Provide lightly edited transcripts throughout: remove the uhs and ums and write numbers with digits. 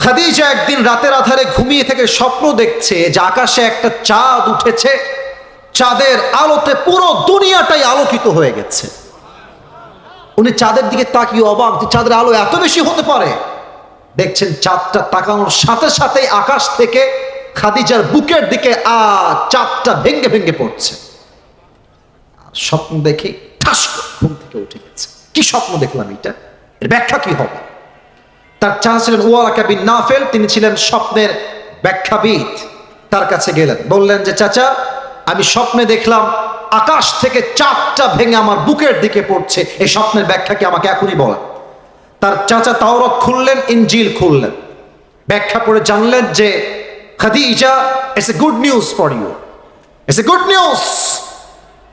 খাদিজা একদিন রাতের আধারে ঘুমিয়ে থেকে স্বপ্ন দেখছে যে আকাশে একটা চাঁদ উঠেছে, চাঁদের আলোতে পুরো দুনিয়াটাই আলোকিত হয়ে গেছে। উনি চাঁদের দিকে তাকিয়ে অবাক যে চাঁদের আলো এত বেশি হতে পারে। দেখছেন চাঁদটা তাকানোর সাথে সাথেই আকাশ থেকে খাদিজার বুকের দিকে চাঁদটা ভেঙ্গে ভেঙ্গে পড়ছে। স্বপ্ন দেখে ঠাস করে ঘুম থেকে উঠে গেছে। কি স্বপ্ন দেখলাম, এটা এর ব্যাখ্যা কি হবে? তার চাচা ছিলেন ওয়ারাকা বিন নাফেল, তিনি ছিলেন স্বপ্নের ব্যাখ্যাবিদ। তার কাছে গেলেন, বললেন যে চাচা, আমি স্বপ্নে দেখলাম আকাশ থেকে চাঁদটা ভেঙে আমার বুকের দিকে পড়ছে, এই স্বপ্নের ব্যাখ্যা কি আমাকে এখনই বলেন। তার চাচা তাওরাত খুললেন, ইনজিল খুললেন, ব্যাখ্যা করে জানলেন যে Khadija, it's a good news for you, it's a good news,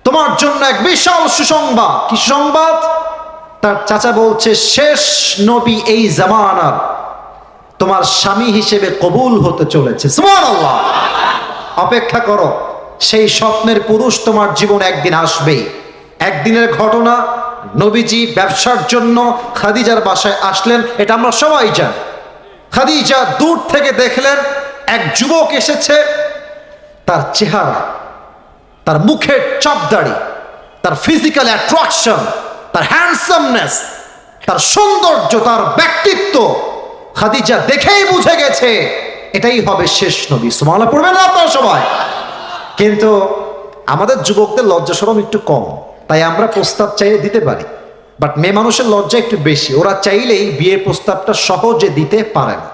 তোমার জন্য এক বিশাল সুসংবাদ। কি সংবাদ? তার চাচা বলছে শেষ নবী এই জামানার তোমার স্বামী হিসেবে কবুল হতে চলেছে। সুবহানাল্লাহ। অপেক্ষা করো, সেই স্বপ্নের পুরুষ তোমার জীবনে একদিন আসবেই। একদিনের ঘটনা, নবীজি ব্যবসার জন্য খাদিজার বাসায় আসলেন, এটা আমরা সবাই জানি। খাদিজা দূর থেকে দেখলেন এক যুবক এসেছে। তার চেহারা, তার মুখের চাপদাড়ি, তার ফিজিক্যাল অ্যাট্রাকশন, তার হ্যান্ডসামনেস, তার সৌন্দর্য, তার ব্যক্তিত্ব, খাদিজা দেখেই বুঝে গেছে এটাই হবে শেষ নবী। সুবহানাল্লাহ পড়বেন না আপনারা সবাই? কিন্তু আমাদের যুবকদের লজ্জা শরম একটু কম, তাই আমরা প্রস্তাব চাইলে দিতে পারি। বাট মেয়ে মানুষের লজ্জা একটু বেশি, ওরা চাইলেই বিয়ের প্রস্তাবটা সহজে দিতে পারে না।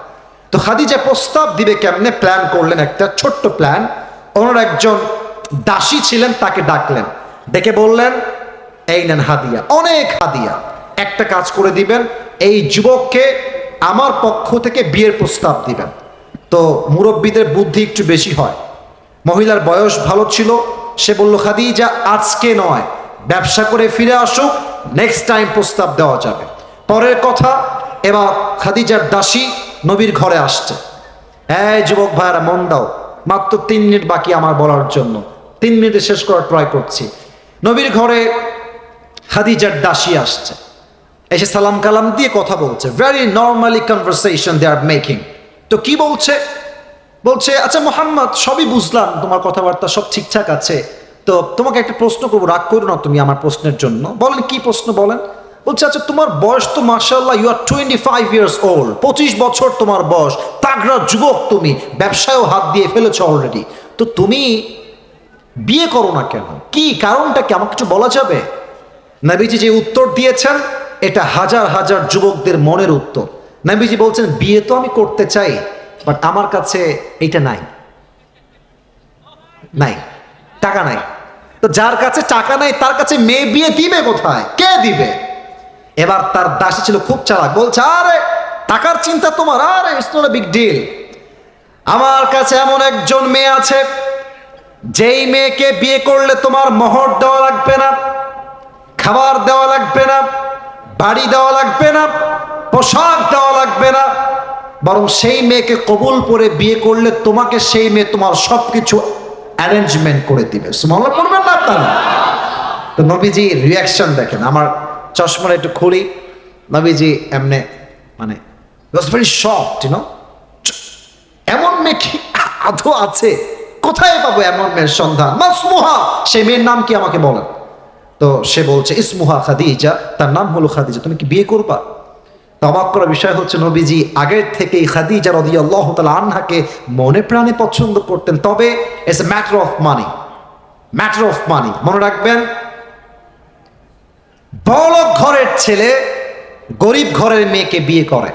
তো খাদিজা প্রস্তাব দিবে কেমনে প্ল্যান করলেন, একটা ছোট্ট প্ল্যান। ওনার একজন দাসী ছিলেন, তাকে ডাকলেন, ডেকে বললেন এই নেন হাদিয়া, অনেক হাদিয়া, একটা কাজ করে দিবেন, এই যুবককে আমার পক্ষ থেকে বিয়ের প্রস্তাব দিবেন। তো মুরব্বীদের বুদ্ধি একটু বেশি হয়, মহিলার বয়স ভালো ছিল, সে বলল খাদিজা আজকে নয়, ব্যবসা করে ফিরে আসুক, নেক্সট টাইম প্রস্তাব দেওয়া যাবে। পরের কথা, এবার খাদিজার দাসী নবীর ঘরে আসছে। হ্যাঁ যুবক ভাইয়ারা মন দাও, মাত্র 3 মিনিট বাকি আমার বলার জন্য, 3 মিনিটে শেষ করার ট্রাই করছি। নবীর ঘরে খাদিজার দাসী আসছে, এসে সালাম কালাম দিয়ে কথা বলছে, very normally conversation they are making. তো কি বলছে? বলছে আচ্ছা মোহাম্মদ, সবই বুঝলাম, তোমার কথাবার্তা সব ঠিকঠাক আছে, তো তোমাকে একটা প্রশ্ন করবো, রাগ করো না তুমি আমার প্রশ্নের জন্য। বলেন কি প্রশ্ন বলেন। বলছে আচ্ছা তোমার বয়স তো মাশাআল্লাহ, ইউ আর 25 ইয়ার্স ওল্ড, 25 বছর তোমার বয়স, তাগড়া যুবক তুমি, ব্যবসায়ও হাত দিয়ে ফেলেছো অলরেডি, তো তুমি বিয়ে করো না কেন? কি কারণটা কি আমাকে কিছু বলা যাবে? নবীজি যে উত্তর দিয়েছেন এটা হাজার হাজার যুবকদের মনের উত্তর। নবীজি বলছেন বিয়ে তো আমি করতে চাই, বাট আমার কাছে এটা নাই, নাই, টাকা নাই। তো যার কাছে টাকা নাই তার কাছে মেয়ে বিয়ে দিবে কোথায়, কে দিবে? এবার তার দাসী ছিল খুব চালাক, বলছে আরে টাকার চিন্তা তোমার, আরে it's not a big deal, আমার কাছে এমন একজন মেয়ে আছে যেই মেয়েকে বিয়ে করলে তোমার মোহর দেওয়া লাগবে না, খাবার দেওয়া লাগবে না, বাড়ি দেওয়া লাগবে না, পোশাক দেওয়া লাগবে না, বরং সেই মেয়েকে কবুল করে বিয়ে করলে তোমাকে সেই মেয়ে তোমার সবকিছু অ্যারেঞ্জমেন্ট করে দিবে। সুবহানাল্লাহ পড়বেন না আপনারা? তো নবীজি রিয়াকশন দেখেন, আমার চশমাটা একটু খুলি, নবীজি এমনি মানে was very shocked, you know, এমন মেয়ে কি আদৌ আছে? কোথায় পাবো এমন মেয়ের সন্ধান? মাসমুহা, সেই মেয়ের নাম কি আমাকে বলেন। তো সে বলছে ইসমুহা খাদিজা, তার নাম হলো খাদিজা, তুমি কি বিয়ে করবা? অবাক করার বিষয় হচ্ছে নবীজি আগের থেকেই খাদিজা রাদিয়াল্লাহু তাআলা আনহাকে মনে প্রাণে পছন্দ করতেন, তবে it's a matter of money, matter of money. মনে রাখবেন, বড়লোক ঘরের ছেলে গরিব ঘরের মেয়েকে বিয়ে করে,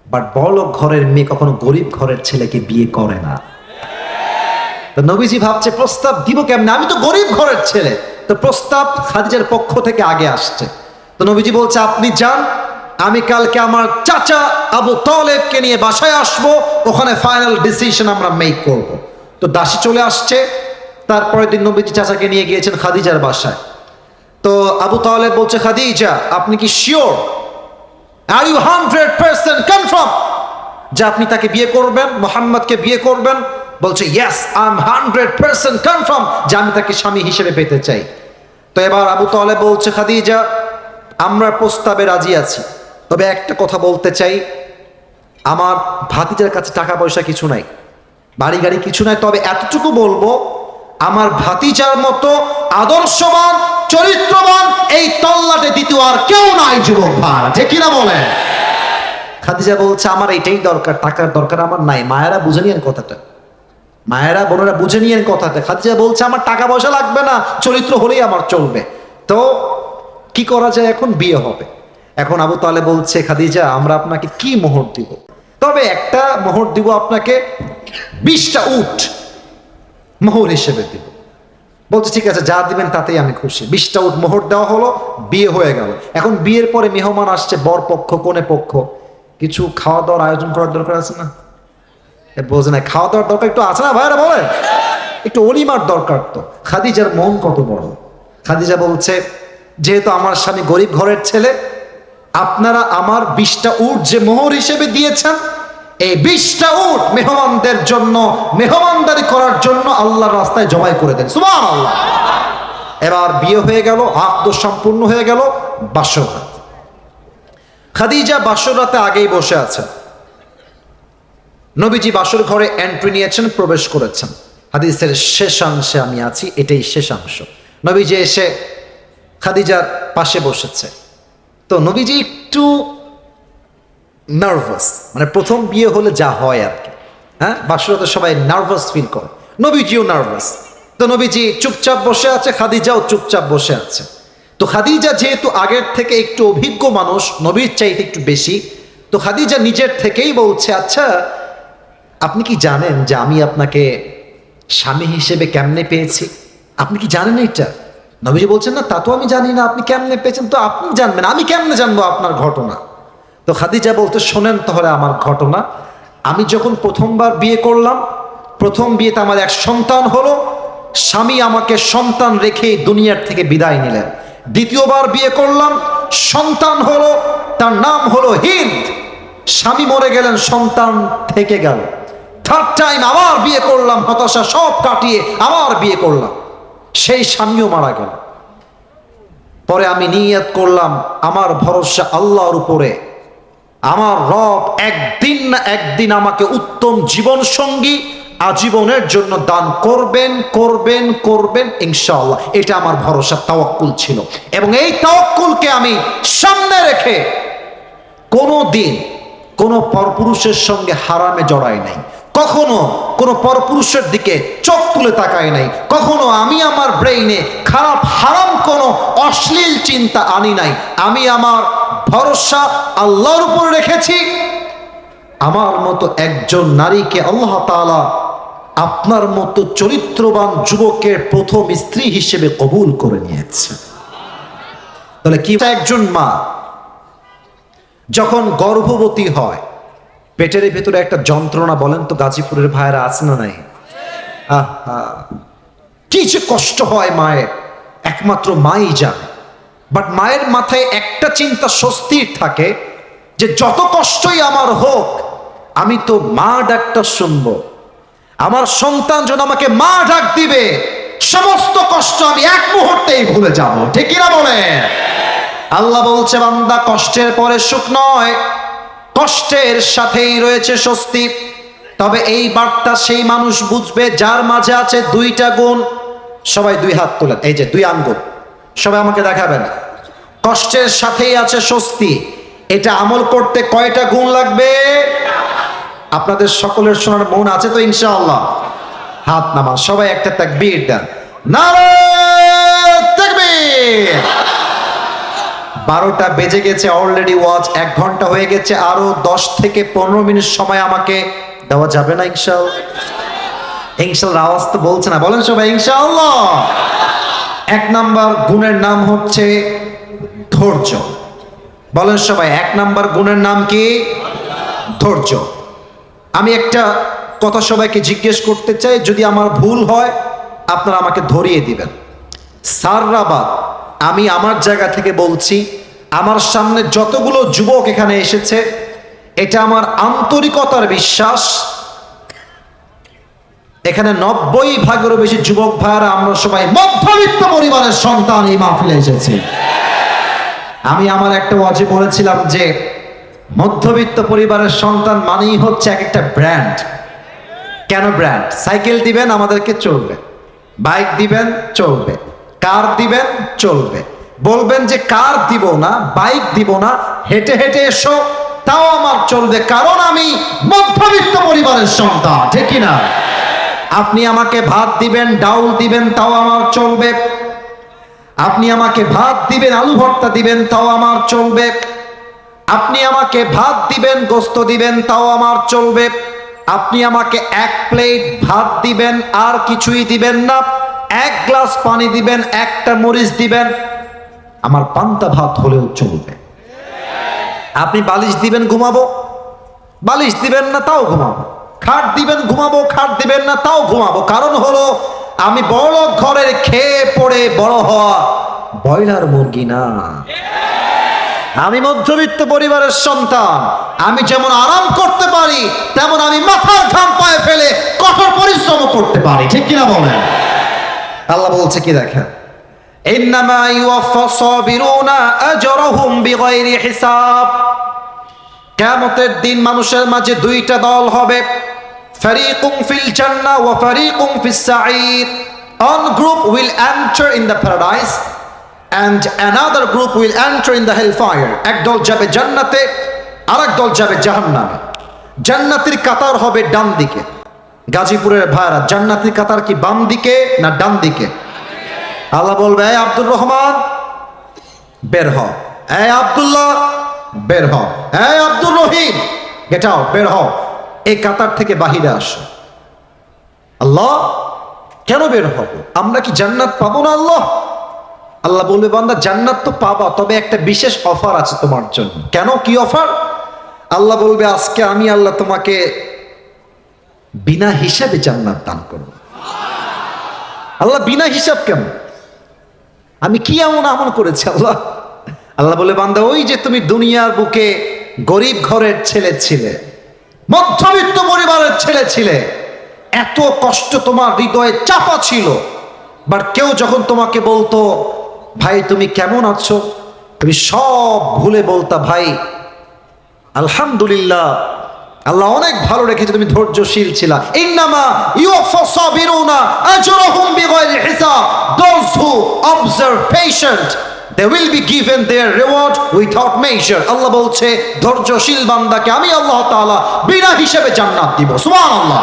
বাট বড়লোক ঘরের মেয়ে কখনো গরিব ঘরের ছেলেকে বিয়ে করে না। তো নবীজি ভাবছে প্রস্তাব দিব কেমনে, আমি তো গরিব ঘরের ছেলে। তো প্রস্তাব খাদিজার পক্ষ থেকে আগে আসছে। তো নবীজি বলছে আপনি যান, আমি কালকে আমার চাচা আবু তালেবকে নিয়ে বাসায় আসবো, ওখানে ফাইনাল ডিসিশন আমরা মেক করব। তো দাসী চলে আসছে, তারপরের দিন নবীজি চাচাকে নিয়ে গিয়েছেন খাদিজার বাসায়। তো আবু তালেব বলছে খাদিজা আপনি কি শিওর, আর ইউ 100% কনফার্ম যে আপনি তাকে বিয়ে করবেন, মুহাম্মদকে বিয়ে করবেন? বলছে ইয়েস, আই এম 100% কনফার্ম যে আমি তাকে স্বামী হিসেবে পেতে চাই। তো এবার আবু তালেব বলছে খাদিজা আমরা প্রস্তাবে রাজি আছি, তবে একটা কথা বলতে চাই, আমার ভাতিজার কাছে টাকা পয়সা কিছু নাই, বাড়ি গাড়ি কিছু নাই, তবে এতটুকু বলবো আমার ভাতিজার মতো আদর্শবান চরিত্রবান এই তল্লাটে দ্বিতীয় আর কেউ নাই যুবক ভাই, ঠিক কিনা বলেন? খাদিজা বলছে আমার এইটাই দরকার, টাকার দরকার আমার নাই। মায়েরা বুঝে নিয়েন কথাটা, মায়েরা বোনেরা বুঝে নিয়েন কথাটা। খাদিজা বলছে আমার টাকা পয়সা লাগবে না, চরিত্র হলেই আমার চলবে। তো কি করা যায়, এখন বিয়ে হবে। এখন আবু তালেব বলছে খাদিজা আমরা আপনাকে কি মোহর দিব? তবে একটা মোহর দিব আপনাকে, 20টা উট মোহর হিসেবে দিব। বলছে ঠিক আছে, যা দিবেন তাতেই আমি খুশি। 20টা উট মোহর দেওয়া হলো, বিয়ে হয়ে গেল। এখন বিয়ের পরে মেহমান আসছে, বর পক্ষ কনে পক্ষ, কিছু খাওয়া দাওয়ার আয়োজন করার দরকার আছে না? বোঝে না, খাওয়া দাওয়ার দরকার একটু আছে না ভাইরা, বলেন একটু অলিমার দরকার। তো খাদিজার মন কত বড়। খাদিজা বলছে যেহেতু আমার স্বামী গরিব ঘরের ছেলে, আপনারা আমার 20টা উট যে মোহর হিসেবে দিয়েছেন, এই 20টা উট মেহমানদের জন্য, মেহমানদারি করার জন্য আল্লাহর রাস্তায় জবাই করে দেন। সুবহানাল্লাহ। এবার বিয়ে হয়ে গেল, আকদ সম্পূর্ণ হয়ে গেল। বাসর রাত, খাদিজা বাসর রাতে আগেই বসে আছেন। নবীজি বাসর ঘরে এন্ট্রি নিয়েছেন, প্রবেশ করেছেন। হাদিসের শেষাংশে আমি আছি, এটাই শেষাংশ। নবীজি এসে খাদিজার পাশে বসেছে। তো নবীজি একটু নার্ভাস, মানে প্রথম বিয়ে হলে যা হয় আর কি, হ্যাঁ, বাসরাতে সবাই নার্ভাস ফিল করে, নবীজিও নার্ভাস। তো নবীজি চুপচাপ বসে আছে, খাদিজাও চুপচাপ বসে আছে। তো খাদিজা যেহেতু আগের থেকে একটু অভিজ্ঞ মানুষ, নবীর চাইতে একটু বেশি, তো খাদিজা নিজের থেকেই বলছে আচ্ছা আপনি কি জানেন যে আমি আপনাকে স্বামী হিসেবে কেমনে পেয়েছি? আপনি কি জানেন এটা? নবীজি বলছেন না তা তো আমি জানি না, আপনি কেমনে পেয়েছেন? তো আপনি জানবেন, আমি কেমনে জানবো আপনার ঘটনা? তো খাদিজা বলতে শোনেন তাহলে আমার ঘটনা। আমি যখন প্রথমবার বিয়ে করলাম, প্রথম বিয়েতে আমার এক সন্তান হলো, স্বামী আমাকে সন্তান রেখে দুনিয়ার থেকে বিদায় নিলেন। দ্বিতীয়বার বিয়ে করলাম, সন্তান হলো, তার নাম হলো হিন্দ, স্বামী মরে গেলেন, সন্তান থেকে গেল। থার্ড টাইম আবার বিয়ে করলাম, হতাশা সব কাটিয়ে আবার বিয়ে করলাম, সেই স্বামীও মারা গেল। পরে আমি নিয়ত করলাম আমার ভরসা আল্লাহর উপরে, আমার রব একদিন না একদিন আমাকে উত্তম জীবন সঙ্গী আজীবনের জন্য দান করবেন করবেন করবেন ইনশাআল্লাহ। এটা আমার ভরসা, তাওয়াক্কুল ছিল। এবং এই তাওয়াক্কুলকে আমি সামনে রেখে কোনো দিন কোনো পরপুরুষের সঙ্গে হারামে জড়াই নাই, কখনো কোনো পরপুরুষের দিকে চোখ তুলে তাকাই নাই, কখনো আমি আমার ব্রেইনে খারাপ হারাম কোনো অশ্লীল চিন্তা আনি নাই। আমি আমার ভরসা আল্লাহর উপর রেখেছি। আমার মতো একজন নারীকে আল্লাহ তাআলা আপনার মতো চরিত্রবান যুবকের প্রথম স্ত্রী হিসেবে কবুল করে নিয়েছে। তাহলে কি একজন মা যখন গর্ভবতী হয়, পেটের ভেতরে একটা যন্ত্রণা, বলেন তো গাজীপুরের ভাইরা আছে না নাই? আহা, কি যে কষ্ট হয় মায়ের, একমাত্র মাই জানে। বাট মায়ের মাথায় একটা চিন্তা স্বস্তির থাকে যে যত কষ্টই আমার হোক, আমি তো মা ডাকটা শুনবো, আমার সন্তান যেন আমাকে মা ডাক দিবে, সমস্ত কষ্ট আমি এক মুহূর্তেই ভুলে যাব, ঠিক কিনা বলে? আল্লাহ বলছে বান্দা কষ্টের পরে সুখ নয়, কষ্টের সাথেই রয়েছে স্বস্তি। তবে এই বার্তা সেই মানুষ বুঝবে যার মাঝে আছে 2টা গুণ। সবাই 2 হাত তোলেন, এই যে 2 আঙ্গুল, সবাই আমাকে দেখাবেন। কষ্টের সাথেই আছে স্বস্তি, এটা আমল করতে কয়টা গুণ লাগবে? আপনাদের সকলের শোনার মন আছে তো ইনশাআল্লাহ? হাত নামান, সবাই একটা তাকবীর দেন, নারে তাকবীর। 12টা বেজে গেছে, অলরেডি ওয়াজ 1 ঘন্টা হয়ে গেছে, আরো 10 থেকে 15 মিনিট সময় আমাকে দেওয়া যাবে না ইনশাআল্লাহ? ইনশাআল্লাহ আওয়াজ তো বলছে না, বলেন সবাই ইনশাআল্লাহ। 1 নাম্বার গুণের নাম হচ্ছে ধৈর্য। বলেন সবাই 1 নাম্বার গুণের নাম কি? ধৈর্য। আমি একটা কথা সবাইকে জিজ্ঞেস করতে চাই, যদি আমার ভুল হয় আপনারা আমাকে ধরিয়ে দিবেন। সাররাবাদ আমি আমার জায়গা থেকে বলছি, আমার সামনে যতগুলো যুবক এখানে এসেছে, এটা আমার আন্তরিকতার বিশ্বাস, এখানে 90% বেশি যুবক ভাইরা আমরা সবাই মধ্যবিত্ত পরিবারের সন্তান এই মাহফিলে এসেছি। আমি আমার একটা ওয়াজে বলেছিলাম যে মধ্যবিত্ত পরিবারের সন্তান মানেই হচ্ছে এক একটা ব্র্যান্ড। কেন ব্র্যান্ড? সাইকেল দিবেন আমাদেরকে চলবে, বাইক দিবেন চলবে, কার দিবেন চলবে, বলবেন যে কার দিব না, বাইক দিব না, হেঁটে হেঁটে এসো তাও আমার চলবে, কারণ আমি মধ্যবিত্ত পরিবারের সন্তান, ঠিক কিনা? আপনি আমাকে ভাত দিবেন, ডাউল দিবেন, তাও আমার চলবে। আপনি আমাকে ভাত দিবেন, আলু ভর্তা দিবেন, তাও আমার চলবে। আপনি আমাকে ভাত দিবেন, গোস্ত দিবেন, তাও আমার চলবে। আপনি আমাকে এক প্লেট ভাত দিবেন, আর কিছুই দিবেন না, এক গ্লাস পানি দিবেন, একটা মরিচ দিবেন, আমার পান্তা ভাত হলেও চলবে। আপনি বালিশ দিবেন, ঘুমাবো, বালিশ দিবেন না, তাও ঘুমাবো। খাট দিবেন, ঘুমাবো, খাট দিবেন না, তাও ঘুমাবো। কারণ হলো আমি বড় ঘরের খেয়ে পড়ে বড় হওয়া ব্রয়লার মুরগি না। আমি মধ্যবিত্ত পরিবারের সন্তান। আমি যেমন আরাম করতে পারি, তেমন আমি মাথার ঘাম পায়ে ফেলে কঠোর পরিশ্রম করতে পারি, ঠিক কিনা বলেন? আল্লাহ বলছে কি দেখেন, ইন্নামা ইউওয়াফাস সাবিরুনা আজরাহুম বিগাইরি হিসাব। কিয়ামতের দিন মানুষের মাঝে দুইটা দল হবে, ফারিকুম ফিল জান্নাহ ওয়া ফারিকুম ফিস সাঈর। One group will enter in the paradise and another group will enter in the hellfire. এক দল যাবে জান্নাতে, আরেক দল যাবে জাহান্নামে। জান্নাতের কাতার হবে ডান দিকে। গাজীপুরের ভাইরা, জান্নাতের কাতার কি বাম দিকে না ডান দিকে? আল্লাহ বলবে, এই আব্দুর রহমান বের হ, এই আব্দুল্লাহ বের হ, এই আব্দুর রহিম গেট আউট, বের হ, এই কাতার থেকে বাহিরে আসো। আল্লাহ কেন বের হব? আমরা কি জান্নাত পাবো না? আল্লাহ আল্লাহ বলবে, বান্দা জান্নাত তো পাবা, তবে একটা বিশেষ অফার আছে তোমার জন্য। কেন, কি অফার? আল্লাহ বলবে, আজকে আমি আল্লাহ তোমাকে বিনা হিসাবে জান্নাত দান করব। আল্লাহ বিনা হিসাব কেন? আমি কি এমন আমল করেছি আল্লাহ? আল্লাহ বলে, বান্দা ওই যে তুমি দুনিয়ার বুকে গরিব ঘরের ছেলে ছিলে, মধ্যবিত্ত পরিবারের ছেলে ছিলে, এত কষ্ট তোমার হৃদয়ে চাপা ছিল, বাট কেউ যখন তোমাকে বলতো ভাই তুমি কেমন আছো, তুমি সব ভুলে বলতা ভাই আলহামদুলিল্লাহ, আল্লাহ অনেক ভালো রেখেছে, তুমি ধৈর্যশীল ছিলা। ইন্নামা ইউওয়াফাস সাবিরুনা আজরাহুম বিগাইরি হিসাব। Those who observe patient, they will be given their reward without measure. আল্লাহ বলছে, ধৈর্যশীল বান্দাকে আমি আল্লাহ তাআলা বিনা হিসাবে জান্নাত দিব। সুবহানাল্লাহ।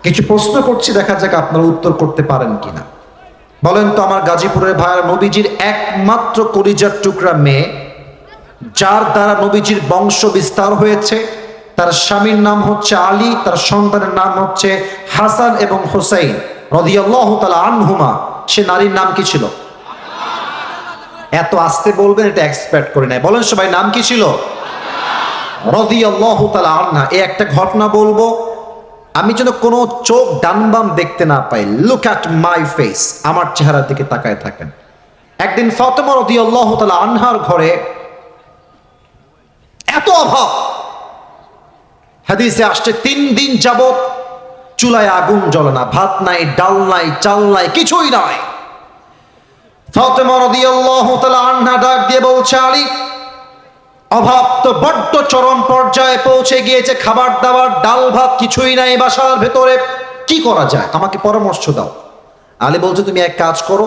কিছু প্রশ্ন করছি, দেখা যাক আপনারা উত্তর করতে পারেন কিনা। বলেন তো আমার গাজীপুরের ভাইয়েরা, নবীজির একমাত্র কলিজার টুকরা মেয়ে, যার দ্বারা নবীজির বংশ বিস্তার হয়েছে, তার স্বামীর নাম হচ্ছে আলী, তার সন্তানের নাম হচ্ছে হাসান এবং হুসাইন রাদিয়াল্লাহু তাআলা আনহুমা। সে নারীর নাম কি ছিল? এত আস্তে বলবেন, এটা এক্সপেক্ট করি নাই। বলেন সবাই, নাম কি ছিল? রাদিয়াল্লাহু তাআলা আনহা। এই একটা ঘটনা বলবো, আমি যেন কোনো চোখ ডান বাম দেখতে না পাই। লুক অ্যাট মাই ফেস, আমার চেহারার দিকে তাকায় থাকেন। একদিন ফাতেমা রাদিয়াল্লাহু তাআলা আনহার ঘরে এত অভাব, হাদিসে আসছে 3 দিন যাবত চুলায় আগুন জ্বলে না, ভাত নাই, ডাল নাই, চাল নাই, কিছুই নাই। ফাতেমা রাদিয়াল্লাহু তাআলা আনহা ডাক দিয়ে বলছে, আলী, অভাব তো বড্ড চরম পর্যায়ে পৌঁছে গিয়েছে, খাবার দাবার ডাল ভাত কিছুই নাই বাসার ভেতরে, কি করা যায়, আমাকে পরামর্শ দাও। আলী বলছে, তুমি এক কাজ করো,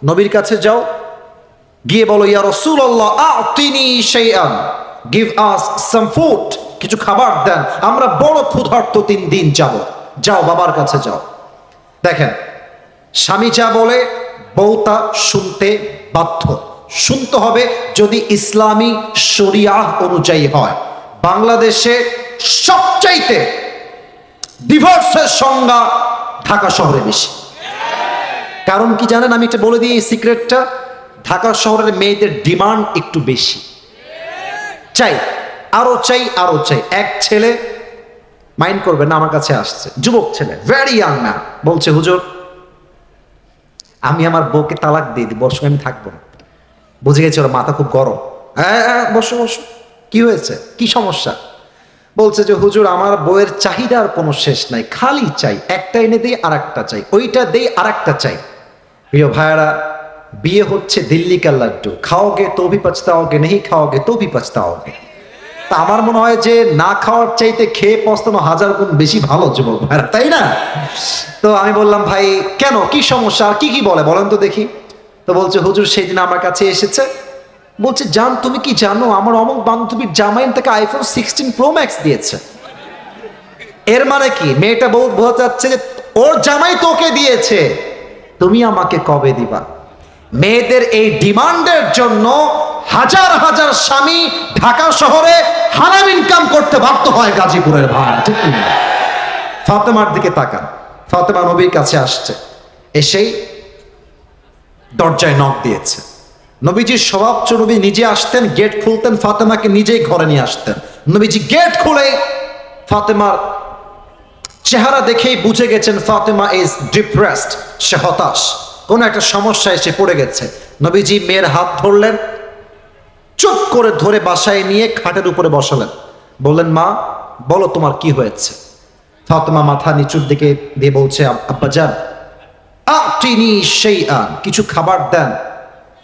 নবীর কাছে যাও, গিয়ে বলো, ইয়া রাসূলুল্লাহ আ'তিনি শাইআন, গিভ আস সাম ফুড, কিছু খাবার দেন, আমরা বড় ক্ষুধার্ত 3 দিন যাব। যাও, বাবার কাছে যাও। দেখেন, স্বামী যা বলে বউ তা শুনতে বাধ্য। শুনতে হবে যদি ইসলামী শরিয়াহ অনুযায়ী হয়। বাংলাদেশে সবচাইতে ডিভোর্সের সংখ্যা ঢাকা শহরে বেশি। কারণ কি জানেন? আমি এটা বলে দিই এই সিক্রেটটা, ঢাকা শহরের মেয়েদের ডিমান্ড একটু বেশি, চাই, আরো চাই, আরো চাই। এক ছেলে, মাইন্ড করবেন না, আমার কাছে আসছে, যুবক ছেলে, ভেরি ইয়াং ম্যান, বলছে, হুজুর আমি আমার বউকে তালাক দিয়ে দিই, বর্ষকে আমি থাকবো না। বুঝে গেছে ওর মাথা খুব গরম। হ্যাঁ, বসো বসো, কি হয়েছে, কি সমস্যা? বলছে যে হুজুর আমার বউয়ের চাহিদার কোনো শেষ নাই, খালি চাই, একটা এনে দেই আর একটা চাই, ওইটা দেই আর একটা চাই। প্রিয় ভাইয়ারা, বিয়ে হচ্ছে দিল্লি কা লাড্ডু, খাওগে তো ভি পছতাওগে, নেই খাওগে তো ভি পছতাওগে। তা আমার মনে হয় যে না খাওয়ার চাইতে খেয়ে পছতানো 1000 গুণ বেশি ভালো যুবক ভাইরা, তাই না? তো আমি বললাম ভাই কেন, কি সমস্যা, আর কি কি বলে বলেন তো দেখি। তো বলছে হুজুর সেই দিন আমার কাছে এসেছে, বলছে জান তুমি কি জানো আমার অমুক বান্ধবীর জামাইন তাকে আইফোন 16 প্রো ম্যাক্স দিয়েছে। এর মানে কি, মেয়েটা বোঝা যাচ্ছে যে ওর জামাই তোকে দিয়েছে, তুমি আমাকে কবে দিবা। মেয়েদের এই ডিমান্ডের জন্য হাজার হাজার স্বামী ঢাকা শহরে হারাম ইনকাম করতে বাধ্য হয় গাজীপুরের ভাই, ঠিক না? ফাতেমার দিকে তাকান, ফাতেমা নবীর কাছে আসছে, এসেই দরজায় নক দিয়েছে। নবীজির স্বভাব নবী নিজে আসতেন, গেট খুলতেন, ফাতেমাকে নিজেই ঘরে নিয়ে আসতেন। নবীজি গেট খুলে ফাতেমার চেহারা দেখেই বুঝে গেছেন ফাতেমা ইজ ডিপ্রেসড, সে হতাশ, কোন একটা সমস্যায় সে পড়ে গেছে। নবীজি মেয়ের হাত ধরলেন, চুপ করে ধরে বাসায় নিয়ে খাটের উপরে বসালেন, বললেন মা বলো তোমার কি হয়েছে। ফাতেমা মাথা নিচুর দিকে দিয়ে বলছে আব্বাজান আতিনি শাইআন, কিছু খাবার দেন,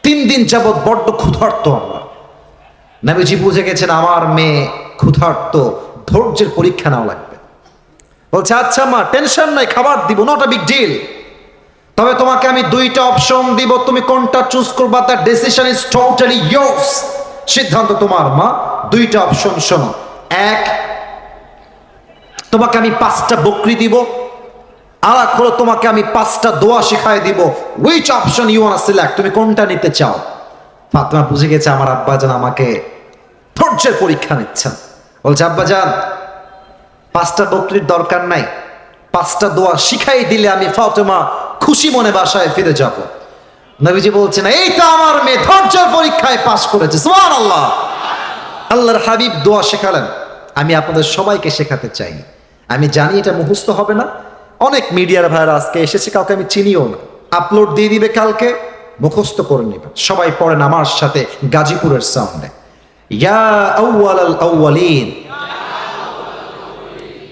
3 দিন যাবৎ বড্ড ক্ষুধার্ত আমরা। নবীজি বুঝে গেছেন আমার মেয়ে ক্ষুধার্ত, ধৈর্যের পরীক্ষা নেওয়া লাগবে। বলছে আচ্ছা মা টেনশন নাই, খাবার দিব, নট আ বিগ ডিল, তবে তোমাকে আমি 2টা অপশন দিব, তুমি কোনটা চুজ করবা, the decision is totally yours, সিদ্ধান্ত তোমার মা। 2টা অপশন শোনো, এক তোমাকে আমি 5টা বকরি দিব, আর এক হলো তোমাকে আমি 5টা দোয়া শিখাই দিব, which option you want to select, তুমি কোনটা নিতে চাও। ফাতেমা বুঝে গেছে আমার আব্বাজান আমাকে ধৈর্যের পরীক্ষা নিচ্ছেন। বলছে আব্বাজান 5টা বকরির দরকার নাই, 5টা দোয়া শিখাই দিলে আমি ফাতেমা খুশি মনে বাসায় ফিরে যাব। নবীজি বলছেন এই তো আমার মেয়ে ধৈর্যের পরীক্ষায় পাশ করেছে, সুবহানাল্লাহ। আল্লাহর হাবিব দোয়া শেখালেন, আমি আপনাদের সবাইকে শেখাতে চাই। আমি জানি এটা মুখস্থ হবে না, অনেক মিডিয়ার ভাইরা আজকে এসেছে, কাউকে আমি চিনিও না, আপলোড দিয়ে দিবে কালকে, মুখস্থ করে নেবেন। সবাই পড়েন আমার সাথে গাজীপুরের সাউন্ডে, ইয়া আউয়ালাল আউয়ালিন।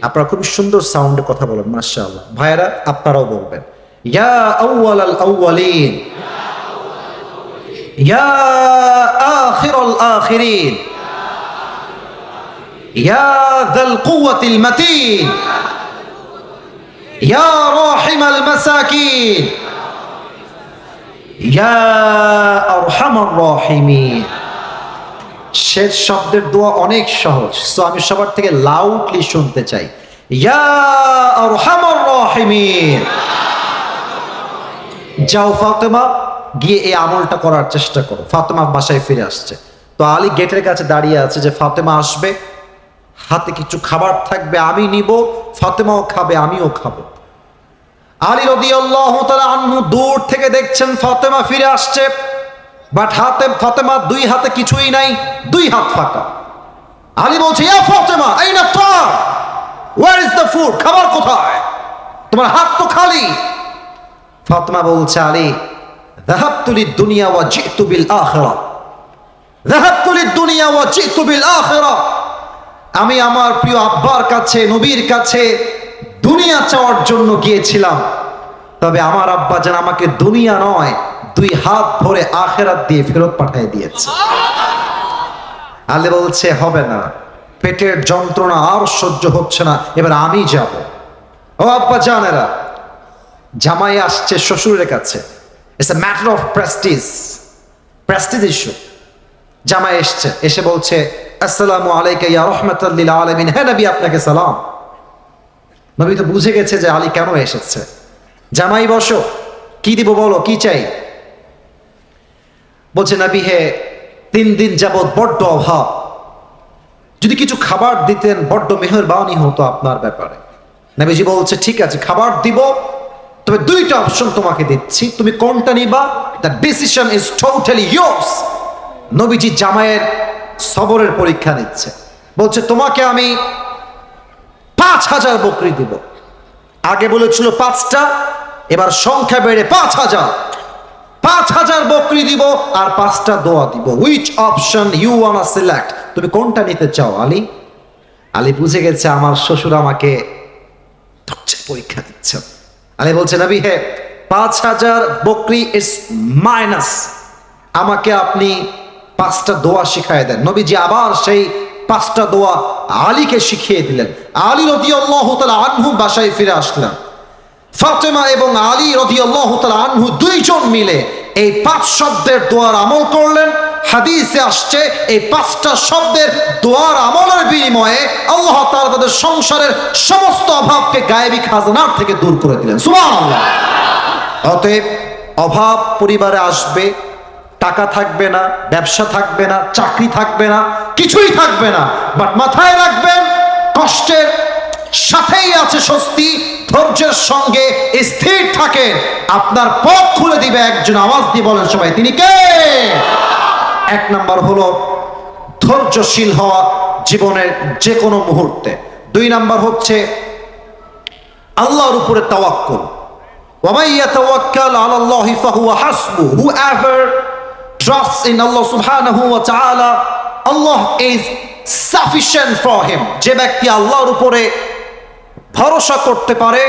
আপনারা খুব সুন্দর সাউন্ডে কথা বলেন মাশাআল্লাহ, ভাইরা আপনারাও বলবেন ইয়া আউয়ালাল আউয়ালিন, ইয়া আখিরাল আখিরিন, ইয়া যাল কুওয়াতিল মাতিন, ইয়া রাহিমাল মাসাকিন, ইয়া আরহামার রাহিমিন। শেষ শব্দের দোয়া অনেক সহজ, সো আমি সবার থেকে লাউডলি শুনতে চাই, ইয়া আরহামার রাহিমিন। যাও ফাতেমা গিয়ে এই আমলটা করার চেষ্টা করো। ফাতেমা বাসায় ফিরে আসছে, তো আলী গেটের কাছে দাঁড়িয়ে আছে যে ফাতেমা আসবে, হাতে কিছু খাবার থাকবে, আমি নিব, ফাতেমাও খাবে, আমিও খাবো। আলী রাদিয়াল্লাহু তাআলা আনহু দূর থেকে দেখছেন ফাতেমা ফিরে আসছে, বাট হাতে ফাতেমা 2 হাতে কিছুই নাই, 2 হাত ফাঁকা। আলী বলছে ইয়া ফাতেমা আইনা তা'আম, ওয়্যার ইজ দ্য ফুড, খাবার কোথায়, তোমার হাত তো খালি। ফাতেমা বলছে আলী যাহাবতু লিদ-দুনিয়া ওয়া জিতু বিল আখিরা, যাহাবতু লিদ-দুনিয়া ওয়া জিতু বিল আখিরা। আমি আমার প্রিয় আব্বার কাছে নবীর কাছে দুনিয়া চাওয়ার জন্য গিয়েছিলাম, তবে আমার আব্বা যেন আমাকে দুনিয়া নয় 2 হাত ভরে আখিরাত দিয়ে ফেরত পাঠিয়ে দিয়েছে। আলী বলছে হবে না, পেটের যন্ত্রণা আর সহ্য হচ্ছে না, এবার আমি যাব। ও আব্বা জানেরা, জামাই আসছে শ্বশুরের কাছে, it's a matter of Prestige issue. জামাই এসছে, এসে বলছে আসসালামু আলাইকা ইয়া রাহমাতাল লিল আলামিন, হে নবী আপনাকে সালাম। নবী তো বুঝে গেছে যে আলী কেন এসেছে। জামাই বসো, কি দিব বলো, কি চাই। বলছে নবী হে 3 দিন যাবৎ বড্ড অভাব, যদি কিছু খাবার দিতেন বড্ড মেহেরবানি হতো আপনার ব্যাপারে। নবীজি বলছে ঠিক আছে খাবার দিব, তবে 2টা অপশন তোমাকে দিচ্ছি, তুমি কোনটা নিবা, the decision is totally yours. নবীজি জামাইয়ের সবরের পরীক্ষা নিচ্ছে, বলছে তোমাকে আমি 5000 বকরি দিব। আগে বলেছিল 5টা, এবার সংখ্যা বেড়ে 5000। 5000 বকরি দিব আর 5টা দোয়া দিব, which option you want to select, তুমি কোনটা নিতে চাও আলী। আলী বুঝে গেছে আমার শ্বশুর আমাকে ধৈর্যের পরীক্ষা দিচ্ছে। আলী বলছে নবী হে 5,000 বকরি ইস মাইনাস, আমাকে আপনি 5টা দোয়া শিখায় দেন। নবীজি আবার সেই 5টা দোয়া আলীকে শিখিয়ে দিলেন। আলী রাদিয়াল্লাহু তাআলা আনহু বাসায় ফিরে আসলেন। ফাতেমা এবং আলী রাদিয়াল্লাহু তাআলা আনহু দুইজন মিলে এই 5 শব্দের দোয়ার আমল করলেন। হাদিসে আসছে এই 5টা শব্দের দোয়ার আমলের বিনিময়ে আল্লাহ তাআলা তাদের সংসারের সমস্ত অভাবকে গায়েবী খাজানার থেকে দূর করে দিলেন। সুবহানাল্লাহ। অতএব অভাব পরিবারে আসবে, টাকা থাকবে না, ব্যবসা থাকবে না, চাকরি থাকবে না, কিছুই থাকবে না, বাট মাথায় রাখবেন কষ্টের সাথেই আছে স্বস্তি। ধৈর্যের সঙ্গে স্থির থাকেন, আপনার পথ খুলে দিবে একজন। আওয়াজ দিয়ে বলেন সবাই, তিনি কে? 1 নাম্বার হলো ধৈর্যশীল হওয়া জীবনের যে কোনো মুহূর্তে। 2 নাম্বার হচ্ছে আল্লাহর উপরে তাওয়াক্কুল। وَمَن يَتَوَكَّلْ عَلَى اللَّهِ فَهُوَ حَسْبُهُ. Whoever trusts in Allah subhanahu wa ta'ala, Allah is sufficient for him. যে ব্যক্তি আল্লাহর উপরে ভরসা করতে পারে,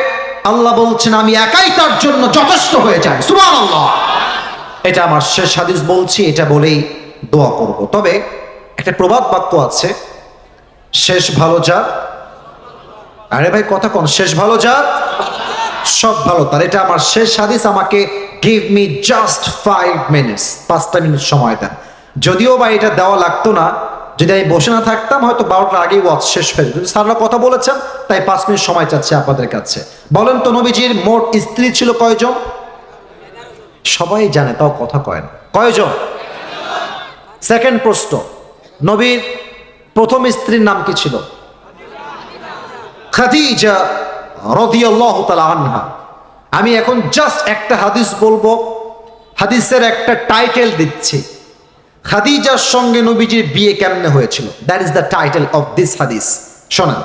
আল্লাহ বলছেন আমি একাই তার জন্য যথেষ্ট হয়ে যাই। সুবহানাল্লাহ। এটা আমার শেষ হাদিস বলছি, এটা বলেই দোয়া করব। তবে একটা প্রবাদ বাক্য আছে, শেষ ভালো যার, আরে ভাই কথা কোন, শেষ ভালো যার সব ভালো তার। এটা আমার শেষ হাদিস। আমাকে গিভ মি জাস্ট 5 মিনিটস, 5টা মিনিট সময় দেন। যদিও বা এটা দেওয়া লাগতো না, যদি আমি বসে না থাকতাম হয়তো 12টার আগেই ওয়াজ শেষ হয়ে যেত। স্যাররা কথা বলেছেন তাই 5 মিনিট সময় চাচ্ছি আপনাদের কাছে। বলেন তো নবীজির মোট স্ত্রী ছিল কয়জন? সবাই জানে, তাও কথা কয় না। কয়জন? সেকেন্ড প্রশ্ন, নবীর প্রথম স্ত্রীর নাম কি ছিল? খাদিজা রাদিয়াল্লাহু তাআলা আনহা। আমি এখন জাস্ট একটা হাদিস বলবো, হাদিসের একটা টাইটেল দিচ্ছি, খাদিজার সঙ্গে নবীজির বিয়ে কেমনে হয়েছিল। That is the title of this হাদিস। শোনেন,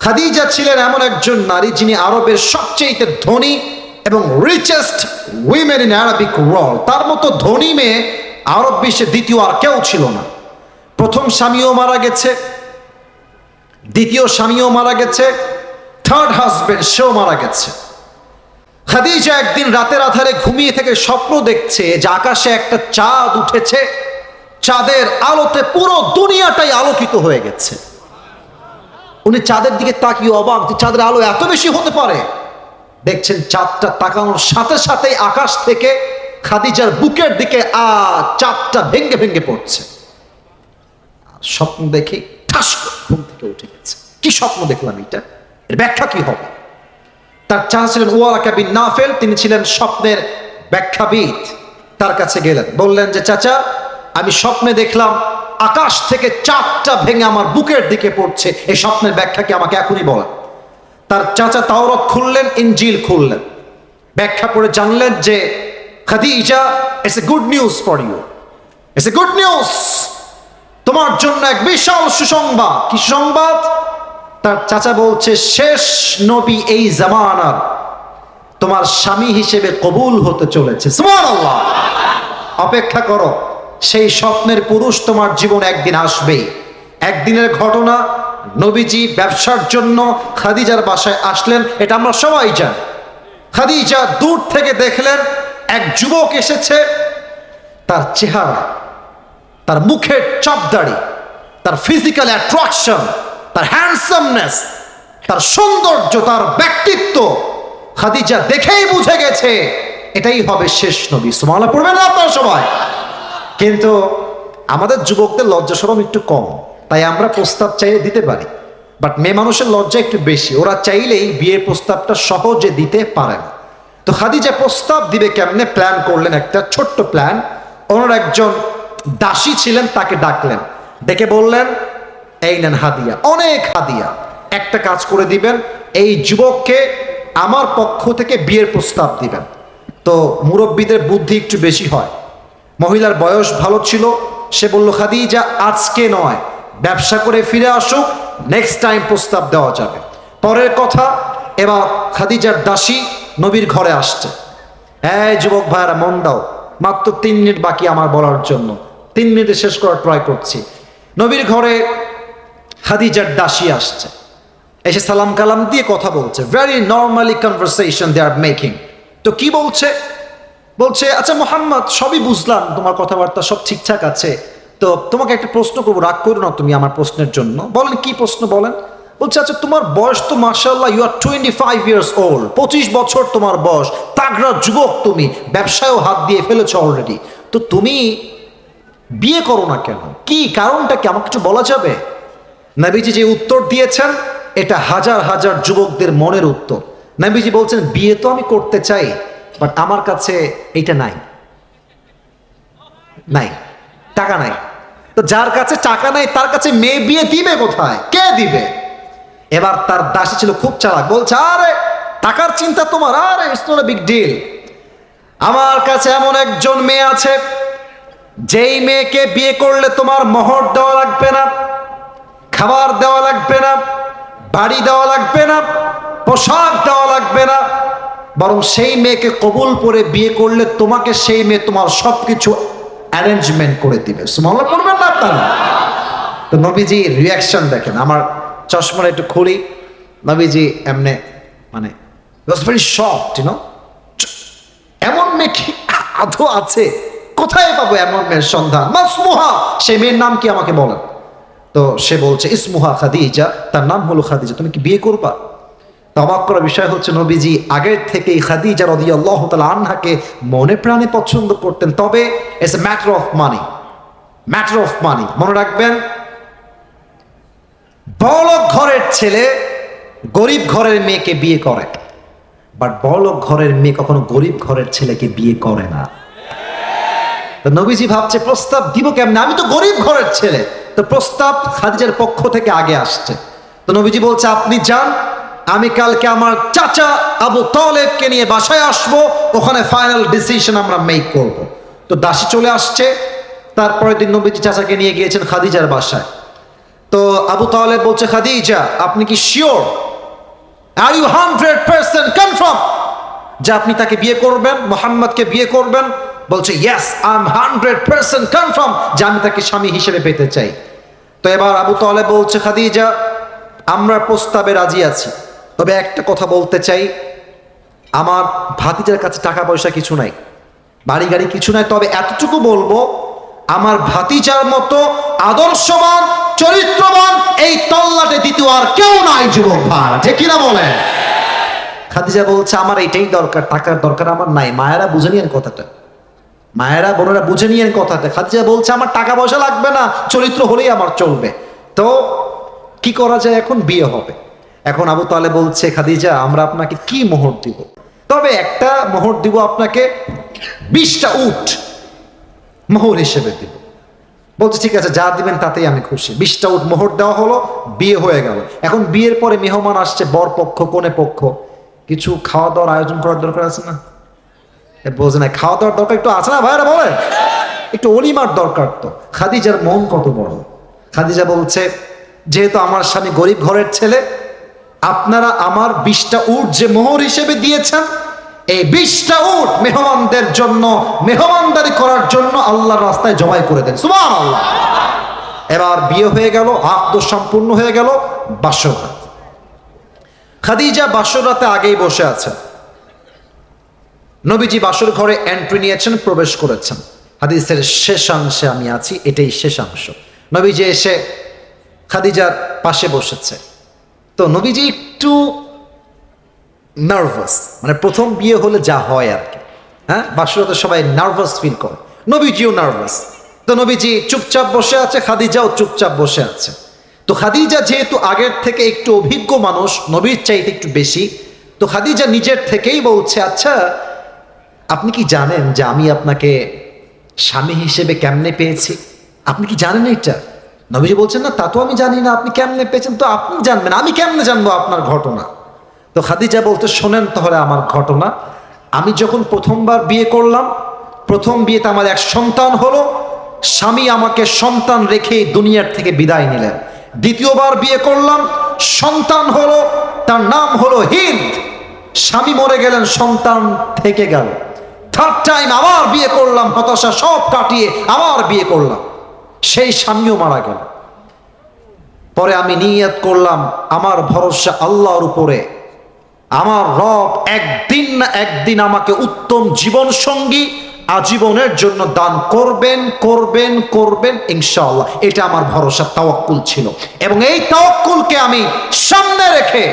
খাদিজা ছিলেন এমন একজন নারী যিনি আরবের সবচেয়ে ধনী এবং richest women in Arabic world. তার মতো ধনী মেয়ে আরব বিশ্বে দ্বিতীয় আর কেউ ছিল না। প্রথম স্বামীও মারা গেছে, দ্বিতীয় স্বামীও মারা গেছে, থার্ড হাজবেন্ড সেও মারা গেছে। খাদিজা একদিন রাতের আধারে ঘুমিয়ে থেকে স্বপ্ন দেখছে যে আকাশে একটা চাঁদ উঠেছে, চাঁদের আলোতে পুরো দুনিয়াটাই আলোকিত হয়ে গেছে। উনি চাঁদের দিকে তাকিয়ে অবাক যে চাঁদের আলো এত বেশি হতে পারে। দেখছেন চাঁদটা তাকানোর সাথে সাথেই আকাশ থেকে খাদিজার বুকের দিকে চাঁদটা ভেঙ্গে ভেঙ্গে পড়ছে। স্বপ্ন দেখে ঠাস করে ঘুম থেকে উঠে গেছে। কি স্বপ্ন দেখলাম, এটা এর ব্যাখ্যা কি হবে? তার চাচা ছিলেন ওয়ারাকা বিন নাফেল, তিনি ছিলেন স্বপ্নের ব্যাখ্যাবিদ। তার কাছে গেলেন, বললেন যে চাচা আমি স্বপ্নে দেখলাম আকাশ থেকে চাঁদটা ভেঙে আমার বুকের দিকে পড়ছে, এই স্বপ্নের ব্যাখ্যা কি আমাকে এখনই বলেন। তার চাচা তাওরাত খুললেন, ইনজিল খুললেন, ব্যাখ্যা করে জানলেন যে Khadija, it's a good news for you, it's a good news, তোমার জন্য এক বিশাল সুসংবাদ। কি সংবাদ? তার চাচা বলছে শেষ নবী এই জামানার তোমার স্বামী হিসেবে কবুল হতে চলেছে। সুবহানাল্লাহ। অপেক্ষা করো, সেই স্বপ্নের পুরুষ তোমার জীবনে একদিন আসবে। একদিনের ঘটনা, নবীজি ব্যবসার জন্য খাদিজার বাসায় আসলেন, এটা আমরা সবাই জানি। খাদিজা দূর থেকে দেখলেন এক যুবক এসেছে। তার চেহারা, তার মুখের চাপদাড়ি, তার ফিজিক্যাল অ্যাট্রাকশন, তার হ্যান্ডসামনেস, তার সৌন্দর্য, তার ব্যক্তিত্ব, খাদিজা দেখেই বুঝে গেছে এটাই হবে শেষ নবী। সুবহানাল্লাহ পড়বেন না আপনারা সবাই? কিন্তু আমাদের যুবকদের লজ্জা শরম একটু কম, তাই আমরা প্রস্তাব চাইলে দিতে পারি, বাট মেয়ে মানুষের লজ্জা একটু বেশি। ওরা চাইলেই বিয়ের প্রস্তাবটা সহজে দিতে পারে না। তো খাদিজা প্রস্তাব দিবে কেমনে প্ল্যান করলেন, একটা ছোট্ট প্ল্যান। ওনার একজন দাসী ছিলেন, তাকে ডাকলেন, ডেকে বললেন এই নেন হাদিয়া, অনেক হাদিয়া, একটা কাজ করে দিবেন, এই যুবককে আমার পক্ষ থেকে বিয়ের প্রস্তাব দিবেন। তো মুরব্বীদের বুদ্ধি একটু বেশি হয়, মহিলার বয়স ভালো ছিল, সে বলল খাদিজা আজকে নয়, ব্যবসা করে ফিরে আসুক, নেক্সট টাইম প্রস্তাব দেওয়া যাবে। পরের কথা, এবার খাদিজার দাসী নবীর ঘরে আসছে। এই যুবক ভাইরা মন দাও, মাত্র 3 মিনিট বাকি আমার বলার জন্য, 3 মিনিটে শেষ করার ট্রাই করছি। নবীর ঘরে খাদিজার দাসী আসছে, এসে সালাম কালাম দিয়ে কথা বলছে। Very normally conversation they are making. তো কি বলছে? বলছে আচ্ছা মুহাম্মদ, সবই বুঝলাম, তোমার কথাবার্তা সব ঠিকঠাক আছে, তো তোমাকে একটা প্রশ্ন করবো, রাগ করো না তুমি আমার প্রশ্নের জন্য। বলেন কি প্রশ্ন বলেন। বলছে আচ্ছা তোমার বয়স তো মাশাআল্লাহ, ইউ আর 25 ইয়ার্স ওল্ড, 25 বছর তোমার বয়স, তাগড়া যুবক, তুমি ব্যবসায়ও হাত দিয়ে ফেলেছো অলরেডি, তো তুমি বিয়ে করো না কেন? কি কারণটা কি আমাকে কিছু বলা যাবে? নবীজি যে উত্তর দিয়েছেন এটা হাজার হাজার যুবকদের মনের উত্তর। নবীজি বলছেন বিয়ে তো আমি করতে চাই, বাট আমার কাছে এটা নাই, নাই, টাকা নাই। তো যার কাছে টাকা নাই তার কাছে মেয়ে বিয়ে দিবে কোথায়? কে দিবে? এবার তার দাসী ছিল খুব চালাক, বলছে আরে টাকার চিন্তা তোমার, আরে it's not a big deal, আমার কাছে এমন একজন মেয়ে আছে যেই মেয়েকে বিয়ে করলে তোমার মোহর দেওয়া লাগবে না, খাবার দেওয়া লাগবে না, বাড়ি দেওয়া লাগবে না, পোশাক দেওয়া লাগবে না, বরং সেই মেয়েকে কবুল করে বিয়ে করলে তোমাকে সেই মেয়ে তোমার সবকিছু অ্যারেঞ্জমেন্ট করে দিবে। সুবহানাল্লাহ পড়বেন না আপনারা? তো নবীজি রিয়াকশন দেখেন, আমার চশমাটা একটু খুলি, নবীজি এমনে মানে was very shocked, you know, এমন মেয়ে কি আদৌ আছে? কোথায় পাবো এমন মেয়ের সন্ধান? মাসমুহা, সেই মেয়ের নাম কি আমাকে বলেন। তো সে বলছে ইসমুহা খাদিজা, তার নাম হলো খাদিজা, তুমি কি বিয়ে করবা? তো অবাক করার বিষয় হচ্ছে নবীজি আগের থেকেই খাদিজা রাদিয়াল্লাহু তাআলা আনহাকে মনে প্রাণে পছন্দ করতেন, তবে it's a matter of money, matter of money. মনে রাখবেন, বড়লোক ঘরের ছেলে গরিব ঘরের মেয়েকে বিয়ে করে, বাট বড়লোক ঘরের মেয়ে কখনো গরিব ঘরের ছেলেকে বিয়ে করে না। তো নবীজি ভাবছে প্রস্তাব দিব কেমনে, আমি তো গরিব ঘরের ছেলে। তো প্রস্তাব খাদিজার পক্ষ থেকে আগে আসছে। তো নবীজি বলছে আপনি যান, আমি কালকে আমার চাচা আবু তালেবকে নিয়ে বাসায় আসবো, ওখানে ফাইনাল ডিসিশন আমরা মেক করব। তো দাসী চলে আসছে, তারপরের দিন নবীজি চাচাকে নিয়ে গিয়েছেন খাদিজার বাসায়। তো আবু তালেব বলছে খাদিজা আপনি কি শিওর, আর ইউ 100% কনফার্ম যে আপনি তাকে বিয়ে করবেন, মুহাম্মদকে বিয়ে করবেন? বলছে ইয়েস, আই এম 100% কনফার্ম যে আমি তাকে স্বামী হিসেবে পেতে চাই। তো এবার আবু তালেব বলছে খাদিজা আমরা প্রস্তাবে রাজি আছি, তবে একটা কথা বলতে চাই, আমার ভাতিজার কাছে টাকা পয়সা কিছু নাই, বাড়ি গাড়ি কিছু নাই, তবে এতটুকু বলবো আমার ভাতিজার মতো আদর্শবান চরিত্রবান এই তল্লাটে দ্বিতীয় আর কেউ নাই যুবক ভাই, ঠিক কিনা বলে? খাদিজা বলছে আমার এটাই দরকার, টাকার দরকার আমার নাই। মায়েরা বুঝে নিয়েন কথাটা, মায়েরা বোনেরা বুঝে নিয়েন কথাটা। খাদিজা বলছে আমার টাকা পয়সা লাগবে না, চরিত্র হলেই আমার চলবে। তো কি করা যায়, এখন বিয়ে হবে। এখন আবু তালেব বলছে খাদিজা আমরা আপনাকে কি মোহর দিব? তবে একটা মোহর দিব আপনাকে, 20টা উট মোহর হিসেবে দিব। বলছে ঠিক আছে যা দিবেন তাতেই আমি খুশি। 20টা উট মোহর দেওয়া হলো, বিয়ে হয়ে গেল। এখন বিয়ের পরে মেহমান আসছে, বর পক্ষ কনে পক্ষ, কিছু খাওয়া দাওয়ার আয়োজন করার দরকার আছে না? বোঝে না, খাওয়া দাওয়ার দরকার একটু আছে না ভাইরা, বলে একটু অলিমার দরকার। তো খাদিজার মন কত বড়। খাদিজা বলছে যেহেতু আমার স্বামী গরিব ঘরের ছেলে, আপনারা আমার 20টা উট যে মোহর হিসেবে দিয়েছেন, এই 20টা উট মেহমানদের জন্য, মেহমানদারি করার জন্য আল্লাহর রাস্তায় জবাই করে দেন। সুবহানাল্লাহ। এবার বিয়ে হয়ে গেল, আকদ সম্পূর্ণ হয়ে গেল, বাসর রাত। খাদিজা বাসর রাতে আগেই বসে আছেন, নবীজি বাসর ঘরে এন্ট্রি নিয়েছেন, প্রবেশ করেছেন। হাদিসের শেষাংশে আমি আছি, এটাই শেষাংশ। নবীজি এসে খাদিজার পাশে বসেছে। তো নবীজি একটু নার্ভাস, মানে প্রথম বিয়ে হলে যা হয় আর কি, হ্যাঁ, বাসরাতে সবাই নার্ভাস ফিল করে, নবীজিও নার্ভাস। তো নবীজি চুপচাপ বসে আছে, খাদিজাও চুপচাপ বসে আছে। তো খাদিজা যেহেতু আগের থেকে একটু অভিজ্ঞ মানুষ, নবীর চাইতে একটু বেশি, তো খাদিজা নিজের থেকেই বলছে আচ্ছা আপনি কি জানেন যে আমি আপনাকে স্বামী হিসেবে কেমনে পেয়েছি? আপনি কি জানেন এটা? নবীজি বলছেন না তা তো আমি জানি না, আপনি কেমনে পেয়েছেন? তো আপনি জানবেন, আমি কেমনে জানবো আপনার ঘটনা? তো খাদিজা বলতে শোনেন তাহলে আমার ঘটনা। আমি যখন প্রথমবার বিয়ে করলাম, প্রথম বিয়েতে আমার এক সন্তান হলো, স্বামী আমাকে সন্তান রেখে দুনিয়ার থেকে বিদায় নিলেন। দ্বিতীয়বার বিয়ে করলাম, সন্তান হলো, তার নাম হলো হিন্দ, স্বামী মরে গেলেন, সন্তান থেকে গেল। থার্ড টাইম আবার বিয়ে করলাম, হতাশা সব কাটিয়ে আবার বিয়ে করলাম, সেই স্বামীও মারা গেল। পরে আমি নিয়ত করলাম আমার ভরসা আল্লাহর উপরে, আমার রব একদিন না একদিন আমাকে উত্তম জীবন সঙ্গী আজীবনের জন্য দান করবেন করবেন করবেন ইনশাআল্লাহ। এটা আমার ভরসা, তাওয়াক্কুল ছিল। এবং এই তাওয়াক্কুলকে আমি সামনে রেখে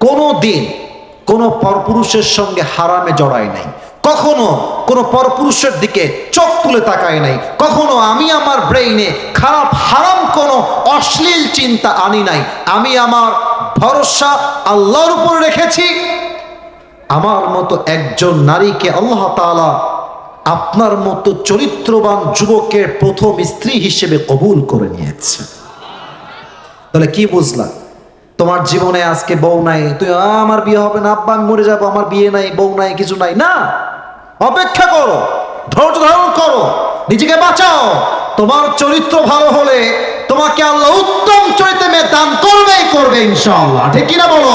কোনো দিন কোনো পরপুরুষের সঙ্গে হারামে জড়াই নাই, কখনো কোনো পরপুরুষের দিকে চোখ তুলে তাকাই নাই, কখনো আমি আমার ব্রেইনে খারাপ হারাম কোনো অশ্লীল চিন্তা আনি নাই। আমি আমার ভরসা আল্লাহর উপর রেখেছি। আমার মতো একজন নারীকে আল্লাহ তাআলা আপনার মতো চরিত্রবান যুবকের প্রথম স্ত্রী হিসেবে কবুল করে নিয়েছে। তাহলে কি বুঝলা? তোমার জীবনে আজকে বউ নাই, তুই আমার বিয়ে হবে না, আব্বা আমি মরে যাবো, আমার বিয়ে নাই, বউ নাই, কিছু নাই, না। অপেক্ষা করো, ধৈর্য ধারণ করো, নিজেকে বাঁচাও। তোমার চরিত্র ভালো হলে তোমাকে আল্লাহ উত্তম চরিত্রে মেয়ে দান করবেই করবে ইনশাআল্লাহ, ঠিক কিনা বলো?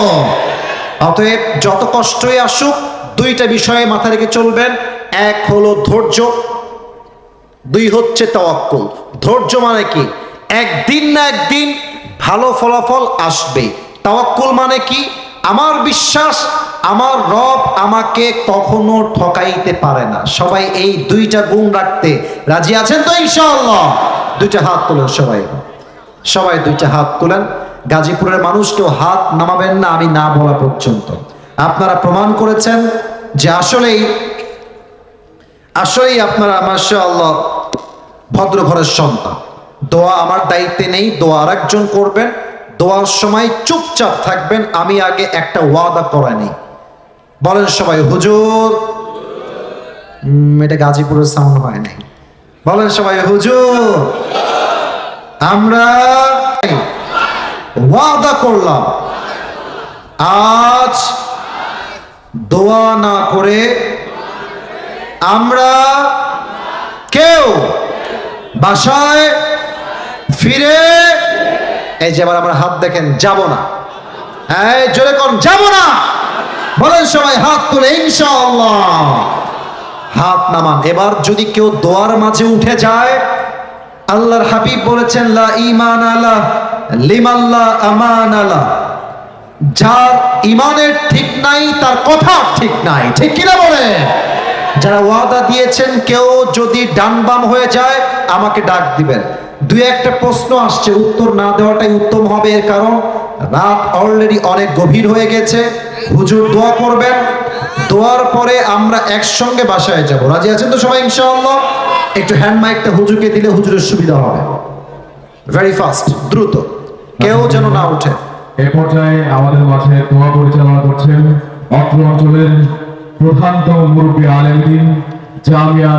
অতএব যত কষ্টই আসুক, দুইটা বিষয়ে মাথা রেখে চলবেন। এক হলো ধৈর্য, দুই হচ্ছে তাওয়াক্কুল। ধৈর্য মানে কি? একদিন না একদিন ভালো ফলাফল আসবে। তাওয়াক্কুল মানে কি? আমার বিশ্বাস আমার রব আমাকে কখনো ঠকাইতে পারে না। সবাই এই দুইটা গুণ রাখতে রাজি আছেন তো ইনশাআল্লাহ? দুইটা হাত তোলেন সবাই, সবাই দুইটা হাত তোলেন। গাজীপুরের মানুষ কেউ হাত নামাবেন না আমি না বলা পর্যন্ত। আপনারা প্রমাণ করেছেন যে আসলেই আপনারা মাশাআল্লাহ ভদ্র ঘরের সন্তান। দোয়া আমার দায়িত্বে নেই, দোয়া আরেকজন করবেন। দোয়ার সময় চুপচাপ থাকবেন। আমি আগে একটা ওয়াদা করে নেই। বলেন সবাই হুজুর। এটা গাজীপুরের সাউন্ড হয় নাই। বলেন সবাই হুজুর। আমরা ওয়াদা করলাম আজ দোয়া না করে আমরা কেউ বাসায় ফিরে, এই যে আবার আমার হাত দেখেন, যাব না। হ্যাঁ জোরে কোন যাব না? বলেন সবাই হাত তুলে ইনশাআল্লাহ। হাত নামান। এবার যদি কেউ দোয়ার মাঝে উঠে যায়, আল্লাহর হাবিব বলেছেন লা ঈমান আলা লিমান লা আমান আলা। যার ঈমানের ঠিক নাই তার কথা ঠিক নাই, ঠিক কিনা বলে? যারা ওয়াদা দিয়েছেন কেউ যদি ডান বাম হয়ে যায় আমাকে ডাক দিবেন। দুই একটা প্রশ্ন আসছে, উত্তর না দেওয়াটাই উত্তম হবে। এর কারণ রাত অলরেডি অনেক গভীর হয়ে গেছে। হুজুর দোয়া করবেন, দোয়ার পরে আমরা একসঙ্গে বাসায় যাব। রাজি আছেন তো সবাই ইনশাআল্লাহ? একটু হ্যান্ড মাইকটা হুজুরকে দিলে হুজুরের সুবিধা হবে। ভেরি ফাস্ট, দ্রুত, কেউ যেন না উঠে। এ পর্যায়ে আমাদের মাঝে দোয়া পরিচালনা করছেন অত্র অঞ্চলের প্রধানতম মুরব্বী আলেম দ্বীন জামিয়া